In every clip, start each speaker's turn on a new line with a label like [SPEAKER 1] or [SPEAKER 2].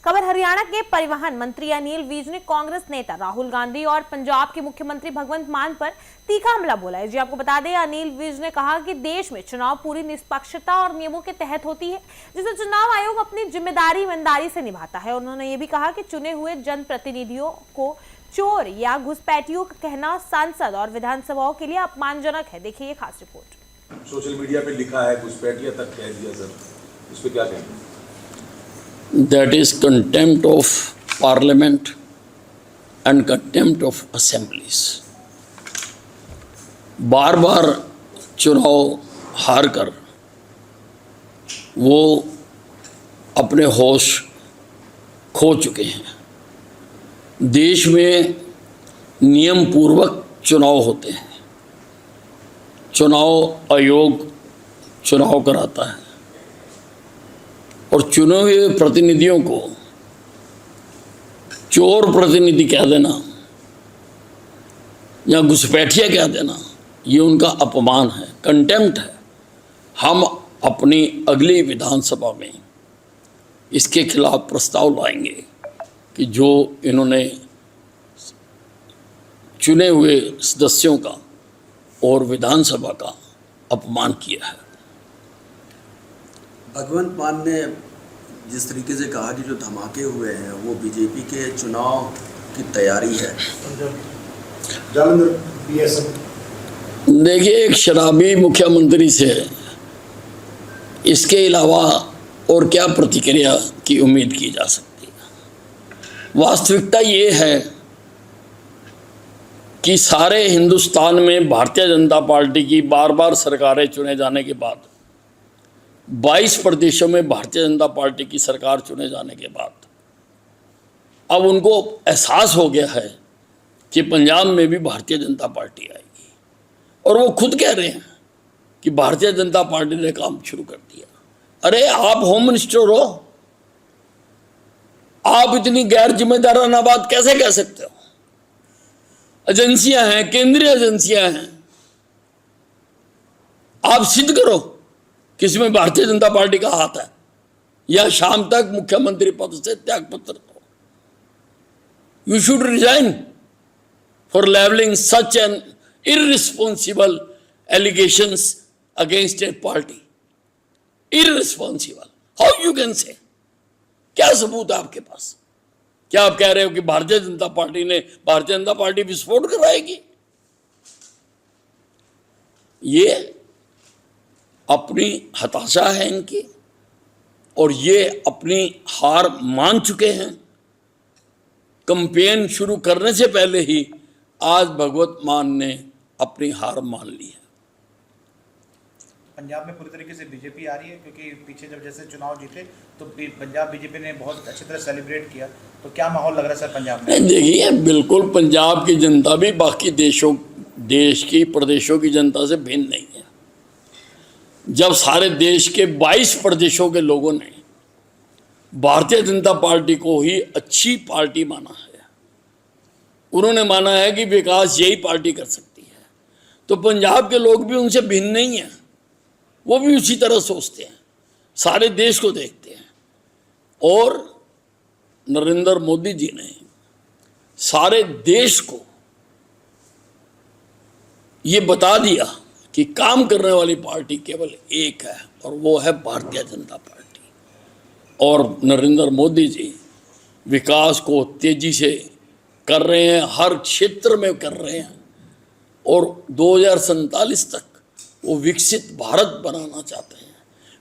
[SPEAKER 1] खबर हरियाणा के परिवहन मंत्री अनिल विज ने कांग्रेस नेता राहुल गांधी और पंजाब के मुख्यमंत्री भगवंत मान पर तीखा हमला बोला है। जी आपको बता दें, अनिल विज ने कहा कि देश में चुनाव पूरी निष्पक्षता और नियमों के तहत होती है, जिसे चुनाव आयोग अपनी जिम्मेदारी ईमानदारी से निभाता है। उन्होंने ये भी कहा कि चुने हुए जनप्रतिनिधियों को चोर या घुसपैठियों का कहना सांसद और विधानसभाओं के लिए अपमानजनक है। देखिए ये खास रिपोर्ट।
[SPEAKER 2] सोशल मीडिया पे लिखा है, घुसपैठिया तक कह दिया सर, इस पे क्या कहेंगे?
[SPEAKER 3] That is contempt of parliament and contempt of assemblies. बार बार चुनाव हार कर वो अपने होश खो चुके हैं। देश में नियम पूर्वक चुनाव होते हैं, चुनाव आयोग चुनाव कराता है और चुने हुए प्रतिनिधियों को चोर प्रतिनिधि कह देना या घुसपैठिया कह देना, ये उनका अपमान है, कंटेम्प्ट है। हम अपनी अगली विधानसभा में इसके खिलाफ प्रस्ताव लाएंगे कि जो इन्होंने चुने हुए सदस्यों का और विधानसभा का अपमान किया है।
[SPEAKER 4] भगवंत मान ने जिस तरीके से कहा कि जो धमाके हुए हैं वो बीजेपी के चुनाव की तैयारी है।
[SPEAKER 3] देखिए, एक शराबी मुख्यमंत्री से इसके अलावा और क्या प्रतिक्रिया की उम्मीद की जा सकती है। वास्तविकता ये है कि सारे हिंदुस्तान में भारतीय जनता पार्टी की बार बार सरकारें चुने जाने के बाद 22 प्रदेशों में भारतीय जनता पार्टी की सरकार चुने जाने के बाद अब उनको एहसास हो गया है कि पंजाब में भी भारतीय जनता पार्टी आएगी, और वो खुद कह रहे हैं कि भारतीय जनता पार्टी ने काम शुरू कर दिया। अरे आप होम मिनिस्टर हो, आप इतनी गैर जिम्मेदाराना बात कैसे कह सकते हो? एजेंसियां हैं, केंद्रीय एजेंसियां हैं, आप सिद्ध करो किसी में भारतीय जनता पार्टी का हाथ है, या शाम तक मुख्यमंत्री पद से त्यागपत्र दो। You should resign for levelling such an irresponsible allegations against a party. Irresponsible, how you can say? क्या सबूत है आपके पास? क्या आप कह रहे हो कि भारतीय जनता पार्टी ने भारतीय जनता पार्टी विस्फोट कराएगी? ये अपनी हताशा है इनकी, और ये अपनी हार मान चुके हैं। कैंपेन शुरू करने से पहले ही आज भगवंत मान ने अपनी हार मान ली है।
[SPEAKER 5] पंजाब में पूरी तरीके से बीजेपी आ रही है, क्योंकि पीछे जब जैसे चुनाव जीते तो पंजाब बीजेपी ने बहुत अच्छी तरह सेलिब्रेट किया, तो क्या माहौल लग रहा है सर पंजाब में?
[SPEAKER 3] देखिए, बिल्कुल पंजाब की जनता भी बाकी देश की प्रदेशों की जनता से भिन्न नहीं है। जब सारे देश के 22 प्रदेशों के लोगों ने भारतीय जनता पार्टी को ही अच्छी पार्टी माना है, उन्होंने माना है कि विकास यही पार्टी कर सकती है, तो पंजाब के लोग भी उनसे भिन्न नहीं है। वो भी उसी तरह सोचते हैं, सारे देश को देखते हैं। और नरेंद्र मोदी जी ने सारे देश को ये बता दिया कि काम करने वाली पार्टी केवल एक है, और वो है भारतीय जनता पार्टी। और नरेंद्र मोदी जी विकास को तेजी से कर रहे हैं, हर क्षेत्र में कर रहे हैं, और 2047 तक वो विकसित भारत बनाना चाहते हैं।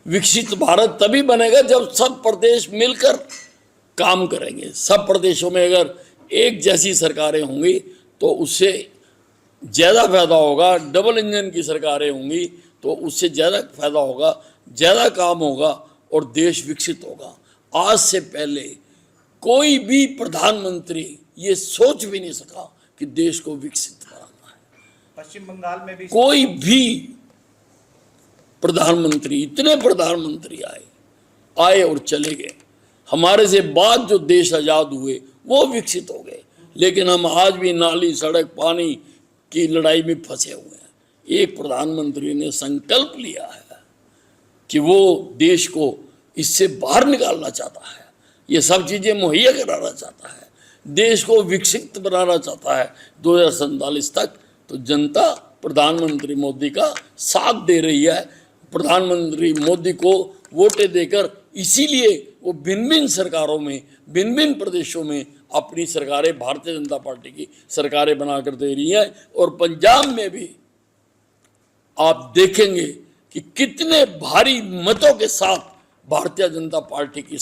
[SPEAKER 3] विकसित भारत तभी बनेगा जब सब प्रदेश मिलकर काम करेंगे। सब प्रदेशों में अगर एक जैसी सरकारें होंगी तो उससे ज़्यादा फायदा होगा। डबल इंजन की सरकारें होंगी तो उससे ज़्यादा फायदा होगा, ज़्यादा काम होगा और देश विकसित होगा। आज से पहले कोई भी प्रधानमंत्री ये सोच भी नहीं सका कि देश को विकसित बनाना है।
[SPEAKER 5] पश्चिम बंगाल में भी
[SPEAKER 3] कोई भी प्रधानमंत्री, इतने प्रधानमंत्री आए और चले गए। हमारे से बाद जो देश आज़ाद हुए वो विकसित हो गए, लेकिन हम आज भी नाली, सड़क, पानी की लड़ाई में फंसे हुए हैं। एक प्रधानमंत्री ने संकल्प लिया है कि वो देश को इससे बाहर निकालना चाहता है, ये सब चीज़ें मुहैया कराना चाहता है, देश को विकसित बनाना चाहता है 2047 तक, तो जनता प्रधानमंत्री मोदी का साथ दे रही है। प्रधानमंत्री मोदी को वोटें देकर इसीलिए वो भिन्न भिन्न सरकारों में, भिन्न भिन्न प्रदेशों में अपनी सरकारें, भारतीय जनता पार्टी की सरकारें बनाकर दे रही हैं। और पंजाब में भी आप देखेंगे कि कितने भारी मतों के साथ भारतीय जनता पार्टी की